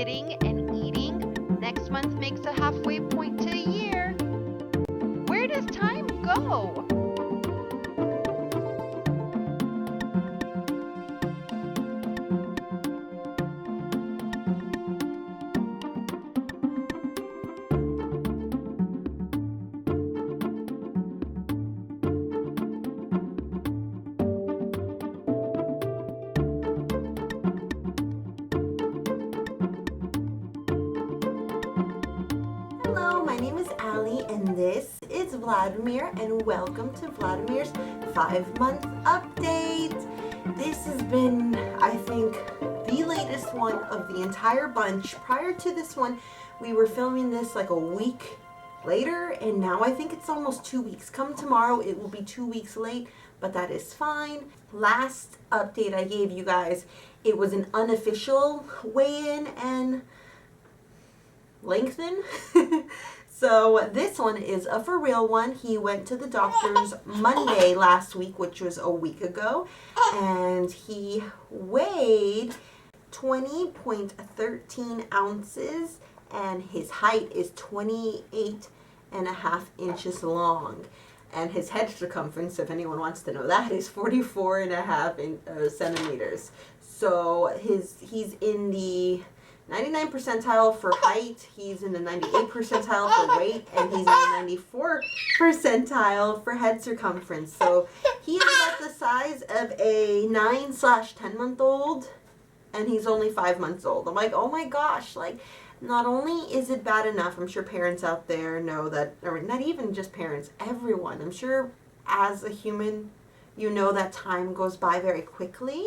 sitting and eating. Next month makes a halfway point to a year. Where does time go? Hello, my name is Allie and this is Vladimir, and welcome to Vladimir's 5-month update. This has been, I think, the latest one of the entire bunch. Prior to this one, we were filming this like a week later, and now I think it's almost 2 weeks. Come tomorrow, it will be 2 weeks late, but that is fine. Last update I gave you guys, it was an unofficial weigh-in and lengthen. So this one is a for real one. He went to the doctor's Monday last week, which was a week ago, and he weighed 20.13 ounces, and his height is 28.5 inches long. And his head circumference, if anyone wants to know that, is 44.5 centimeters. So he's in the 99th percentile for height, he's in the 98th percentile for weight, and he's in the 94th percentile for head circumference. So he is about the size of a 9/10-month-old, and he's only 5 months old. I'm like, oh my gosh, like, not only is it bad enough, I'm sure parents out there know that, or not even just parents, everyone, I'm sure as a human, you know that time goes by very quickly.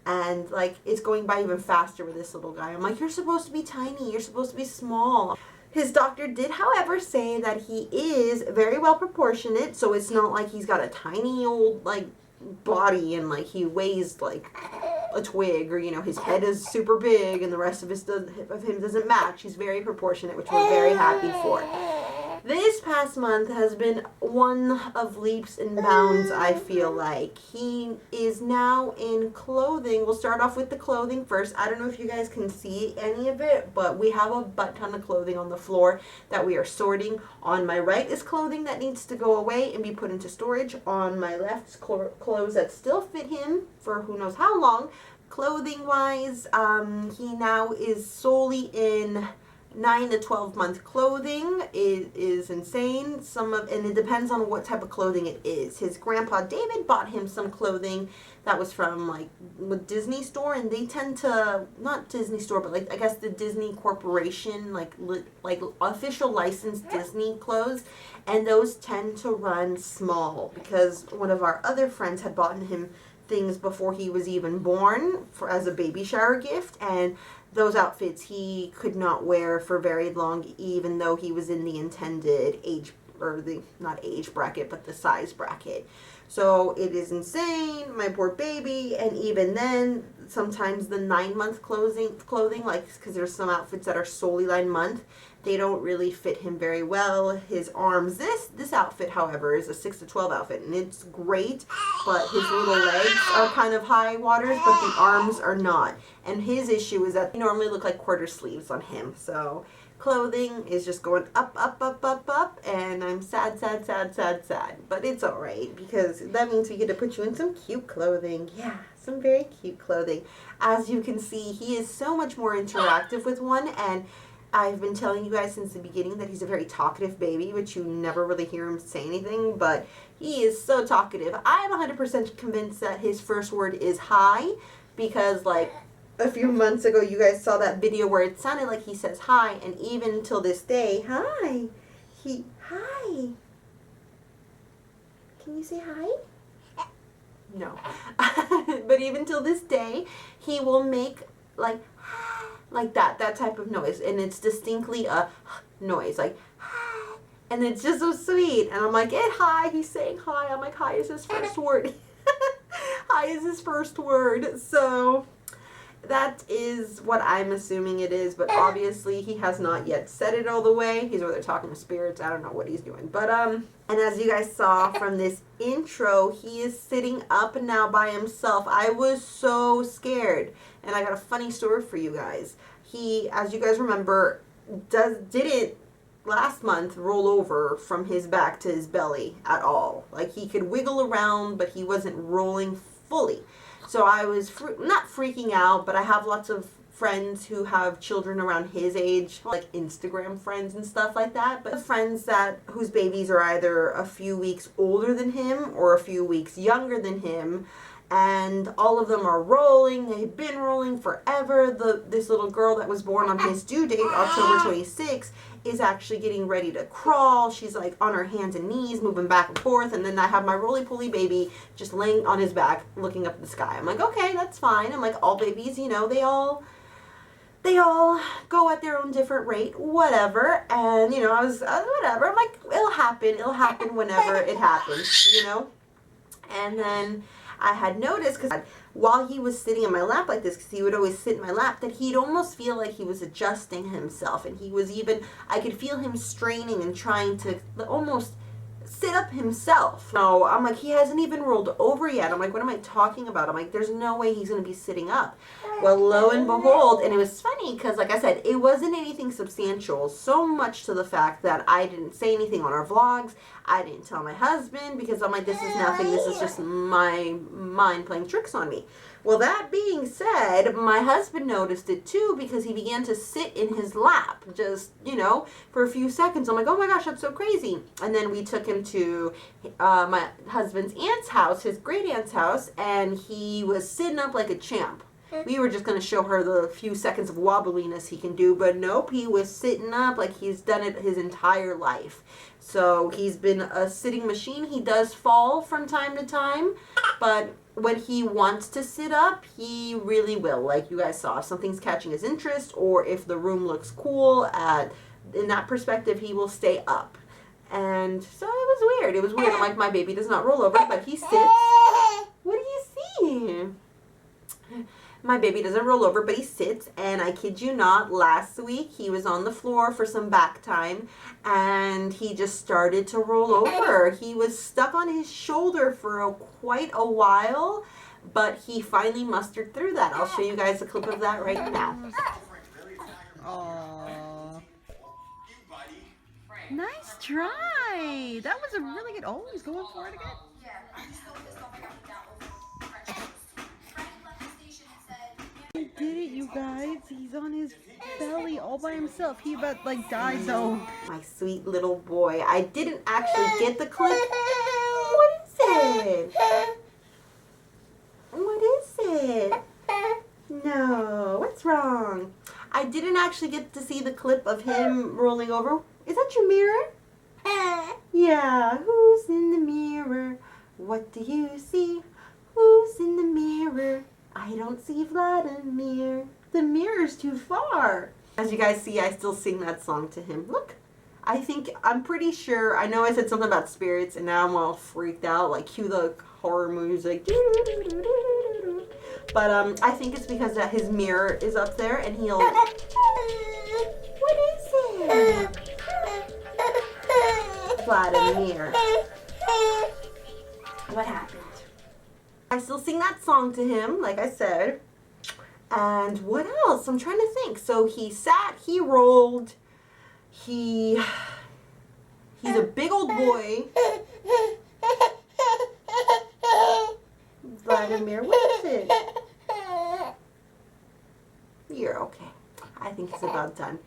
And like, it's going by even faster with this little guy. I'm like, you're supposed to be tiny, you're supposed to be small. His doctor did, however, say that he is very well proportionate, so it's not like he's got a tiny old like body and like he weighs like a twig, or you know, his head is super big and the rest of him doesn't match. He's very proportionate, which we're very happy for. This past month has been one of leaps and bounds, I feel like. He is now in clothing. We'll start off with the clothing first. I don't know if you guys can see any of it, but we have a butt ton of clothing on the floor that we are sorting. On my right is clothing that needs to go away and be put into storage. On my left is clothes that still fit him for who knows how long. Clothing-wise, he now is solely in 9 to 12 month clothing. It is insane. And it depends on what type of clothing it is. His grandpa David bought him some clothing that was from like the Disney store, and they tend to, not Disney store, but like I guess the Disney Corporation, like official licensed Disney clothes, and those tend to run small because one of our other friends had bought him things before he was even born as a baby shower gift, and those outfits he could not wear for very long, even though he was in the intended age, or the, not age bracket, but the size bracket. So it is insane, my poor baby. And even then, sometimes the 9-month clothing, like, because there's some outfits that are solely 9 month, they don't really fit him very well. His arms, this outfit, however, is a 6 to 12 outfit, and it's great, but his little legs are kind of high waters, but the arms are not. And his issue is that they normally look like quarter sleeves on him. So clothing is just going up, up, up, up, up, and I'm sad, sad, sad, sad, sad. But it's all right, because that means we get to put you in some cute clothing. Yeah, some very cute clothing. As you can see, he is so much more interactive with one, and I've been telling you guys since the beginning that he's a very talkative baby, which you never really hear him say anything, but he is so talkative. I am 100% convinced that his first word is hi, because like a few months ago you guys saw that video where it sounded like he says hi, and even till this day, hi. Hi. Can you say hi? No. But even till this day, he will make like that type of noise, and it's distinctly a noise, like, and it's just so sweet. And I'm like, hi, he's saying hi. I'm like, hi is his first word. Hi is his first word. So that is what I'm assuming it is, but obviously he has not yet said it all the way. He's over there talking to spirits. I don't know what he's doing. But, and as you guys saw from this intro, he is sitting up now by himself. I was so scared. And I got a funny story for you guys. he, as you guys remember, didn't last month roll over from his back to his belly at all. Like, he could wiggle around, but he wasn't rolling fully. So I was not freaking out, but I have lots of friends who have children around his age, like Instagram friends and stuff like that, but friends whose babies are either a few weeks older than him or a few weeks younger than him, and all of them are rolling. They've been rolling forever. This little girl that was born on his due date, October 26th, is actually getting ready to crawl. She's like on her hands and knees, moving back and forth, and then I have my roly-poly baby just laying on his back, looking up at the sky. I'm like, okay, that's fine. I'm like, all babies, you know, they all go at their own different rate, whatever. And, you know, I was, whatever. I'm like, it'll happen whenever it happens, you know? And then I had noticed, because while he was sitting in my lap like this, because he would always sit in my lap, that he'd almost feel like he was adjusting himself. And he was even, I could feel him straining and trying to almost sit up himself. No, I'm like, he hasn't even rolled over yet. I'm like, what am I talking about? I'm like, there's no way he's going to be sitting up. Well, lo and behold, and it was funny because, like I said, it wasn't anything substantial, so much to the fact that I didn't say anything on our vlogs. I didn't tell my husband because I'm like, this is nothing. This is just my mind playing tricks on me. Well, that being said, my husband noticed it too because he began to sit in his lap just, you know, for a few seconds. I'm like, oh my gosh, that's so crazy. And then we took him to my husband's aunt's house, his great aunt's house, and he was sitting up like a champ. We were just going to show her the few seconds of wobbliness he can do, but nope, he was sitting up like he's done it his entire life. So he's been a sitting machine. He does fall from time to time, but when he wants to sit up, he really will. Like you guys saw, if something's catching his interest or if the room looks cool, in that perspective, he will stay up. And so it was weird. It was weird. I'm like, my baby does not roll over, but he sits. What do you see? My baby doesn't roll over, but he sits, and I kid you not, last week he was on the floor for some back time, and he just started to roll over. He was stuck on his shoulder for quite a while, but he finally mustered through that. I'll show you guys a clip of that right now. Aww. Nice try. That was a really good. Oh, he's going for it again. He did it, you guys. He's on his belly all by himself. He about like died though. My sweet little boy. I didn't actually get the clip. What is it? What is it? No, what's wrong? I didn't actually get to see the clip of him rolling over. Is that your mirror? Yeah, who's in the mirror? What do you see? Who's in the mirror? I don't see Vladimir. The mirror's too far. As you guys see, I still sing that song to him. Look, I'm pretty sure, I know I said something about spirits and now I'm all freaked out, like cue the horror music. But I think it's because that his mirror is up there and he'll... What is it? Vladimir. What happened? I still sing that song to him, like I said. And what else? I'm trying to think. So he sat, he rolled, he's a big old boy. Vladimir, what is it? You're okay. I think it's about done.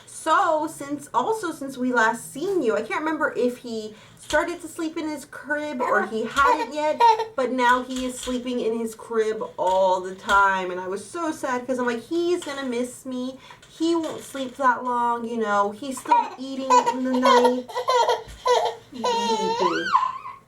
So, since we last seen you, I can't remember if he started to sleep in his crib or he hadn't yet, but now he is sleeping in his crib all the time. And I was so sad because I'm like, he's going to miss me. He won't sleep that long, you know. He's still eating in the night. Baby.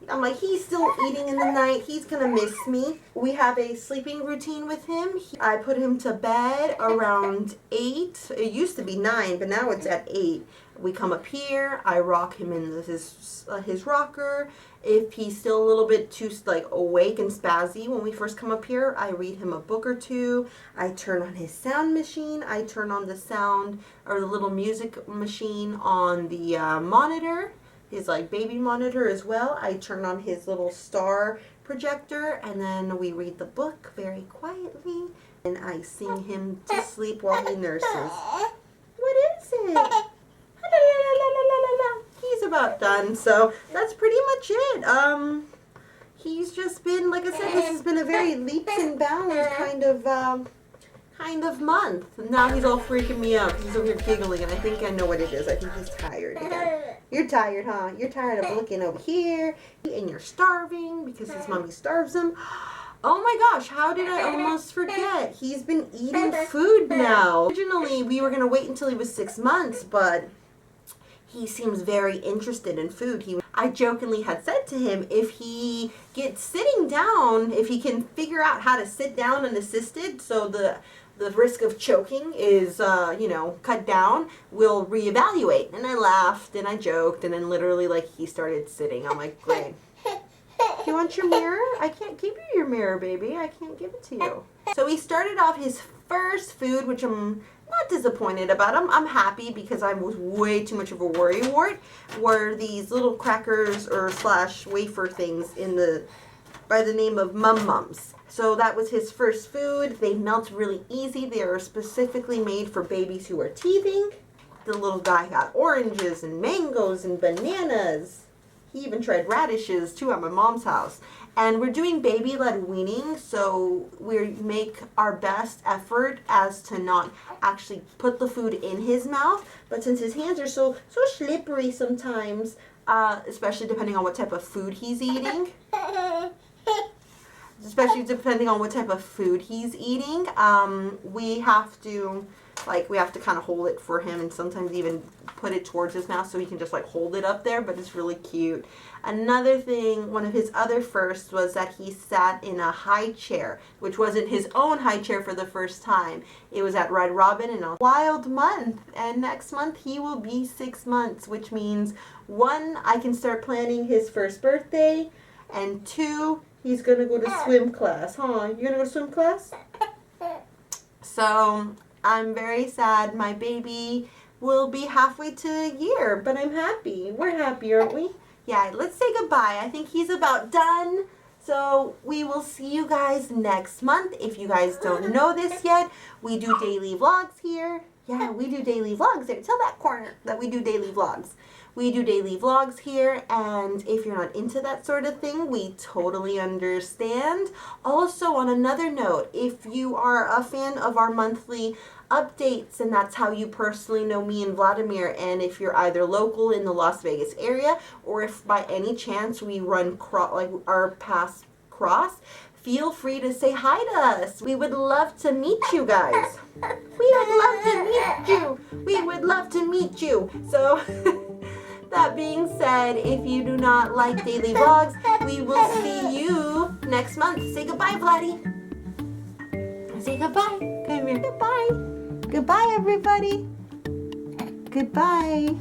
I'm like, he's still eating in the night. He's going to miss me. We have a sleeping routine with him. I put him to bed around 8. It used to be 9, but now it's at 8. We come up here. I rock him in his rocker. If he's still a little bit too awake and spazzy when we first come up here, I read him a book or two. I turn on his sound machine. I turn on the sound or the little music machine on the monitor. His baby monitor as well. I turn on his little star projector and then we read the book very quietly, And I sing him to sleep while he nurses. What is it? He's about done, so that's pretty much it. He's just been, like I said, this has been a very leaps and bounds kind of month. Now he's all freaking me out because he's over here giggling, and I think I know what it is. I think he's tired again. You're tired, huh? You're tired of looking over here, and you're starving because his mommy starves him. Oh my gosh, how did I almost forget? He's been eating food now. Originally, we were going to wait until he was 6 months, but he seems very interested in food. I jokingly had said to him, if he gets sitting down, if he can figure out how to sit down unassisted, so the risk of choking is, cut down, we'll reevaluate. And I laughed and I joked, and then literally, he started sitting. I'm like, great. Do you want your mirror? I can't give you your mirror, baby. I can't give it to you. So he started off his first food, which I'm not disappointed about. I'm happy because I was way too much of a worrywart, were these little crackers or / wafer things by the name of Mum Mums. So that was his first food. They melt really easy. They are specifically made for babies who are teething. The little guy got oranges and mangoes and bananas. He even tried radishes too at my mom's house. And we're doing baby-led weaning, so we make our best effort as to not actually put the food in his mouth. But since his hands are so slippery sometimes, especially depending on what type of food he's eating, we have to kind of hold it for him, and sometimes even put it towards his mouth so he can just hold it up there, but it's really cute. Another thing, one of his other firsts was that he sat in a high chair, which wasn't his own high chair for the first time. It was at Red Robin in a wild month, and next month he will be 6 months, which means 1, I can start planning his first birthday, and 2, he's gonna go to swim class. Huh? You gonna go to swim class? So I'm very sad. My baby will be halfway to a year, but I'm happy. We're happy, aren't we? Yeah, let's say goodbye. I think he's about done. So we will see you guys next month. If you guys don't know this yet, we do daily vlogs here. Yeah, we do daily vlogs there. Tell that corner that we do daily vlogs. We do daily vlogs here, and if you're not into that sort of thing, we totally understand. Also, on another note, if you are a fan of our monthly updates, and that's how you personally know me and Vladimir, and if you're either local in the Las Vegas area, or if by any chance we run our paths cross, feel free to say hi to us. We would love to meet you guys. We would love to meet you. We would love to meet you. So that being said, if you do not like daily vlogs, we will see you next month. Say goodbye, Vladdy. Say goodbye. Come here. Goodbye. Goodbye, everybody. Goodbye.